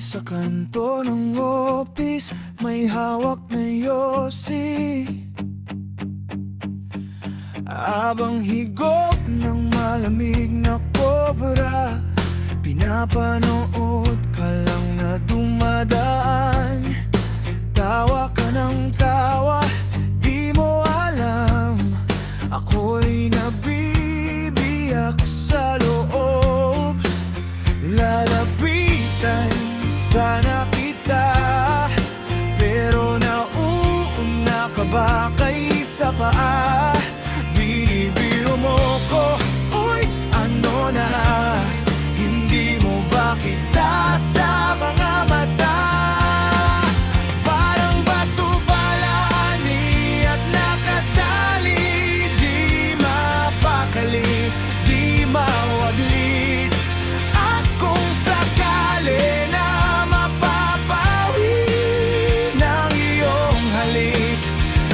Sa kanto ng opis, may hawak na yosi. Abang higop ng malamig na kobra, pinapanood ka lang na dumadaan. Tawa ka ng tawa, di mo alam, ako'y nabibiyak sa loob. Lalapitan sana kita, pero nauuna ka ba kay sa paa? Binibiro mo ko, uy, ano na? Hindi mo ba kita sa mga mata? Parang bato-balani at nakatali, di mapakali, di mawaglit. At kung sakali na mapapawi ng iyong halik,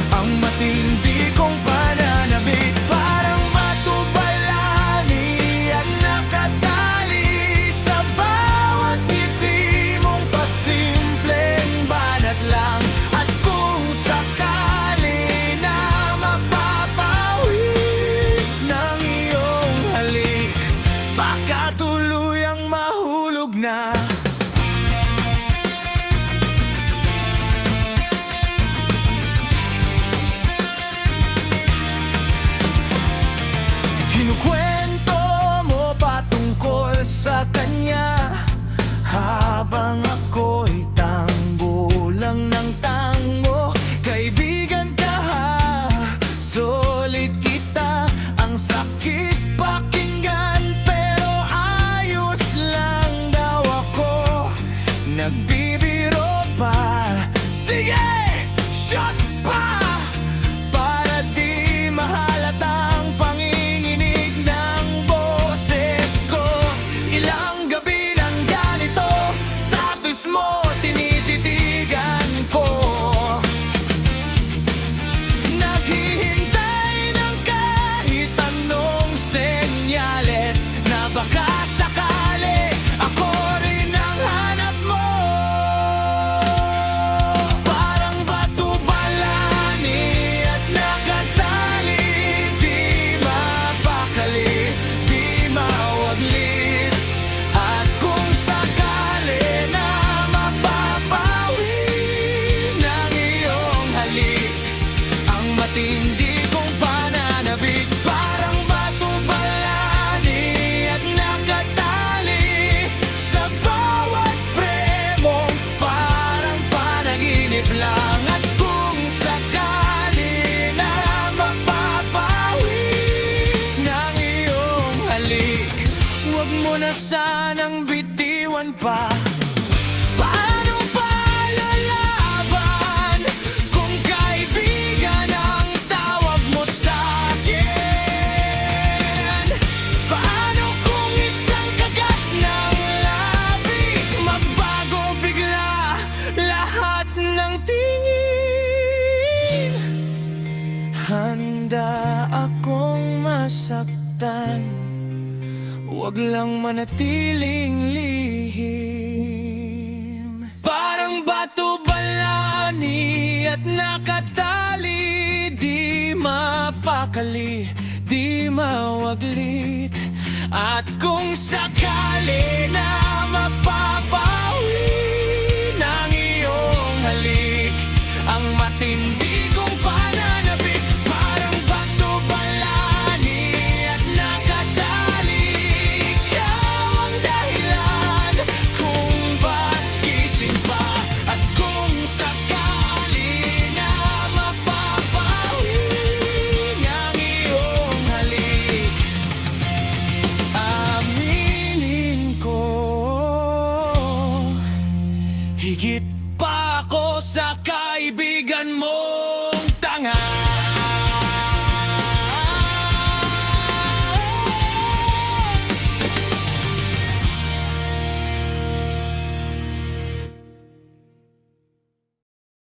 ang matindi kong pananabik. Parang bato-balani at nakatali sa bawat ngiti mong pasimpleng banat lang. At kung sakali na mapapawi ng iyong halik, baka tuluyang mahulog na. Kinukwento mo pa tungkol sa kanya, habang ako'y tango lang ng tango. Kaibigan ka ha, solid kita, ang sakit pakinggan, pero ayos lang daw ako. Nagbibiro pa, sige, shot pa, para di mahalatang panginginig ng boses ko. Ilang gabi nang ganito, status mo tinititigan ko. Naghihintay ng kahit anong senyales, na baka sakali ako rin ang hanap mo. Parang bato-balani at nakatali, di mapakali, di mawaglit. At kung sakali na mapapawi ng iyong halik, ang matindi kong pananabik. Parang bato-balani at nakatali sa bawat premong, parang panaginip lang. At kung sakali na mapapawi ng iyong halik, huwag mo na sanang bitiwan pa. Paano pa lalaban kung kaibigan ang tawag mo sa'kin? Paano kung isang kagat ng labi, magbago bigla lahat ng tingin? Handa akong masaktan, huwag lang manatiling lihim. Parang bato-balani at nakatali, di mapakali, di mawaglit. At kung sakali na mapapawi ng iyong halik, ang matindi kong pananabik. Parang bato-balani at nakatali, ikaw ang dahilan kung ba't gising pa. At kung sakali na mapapawi ng iyong halik, aminin ko, higit pa ako sa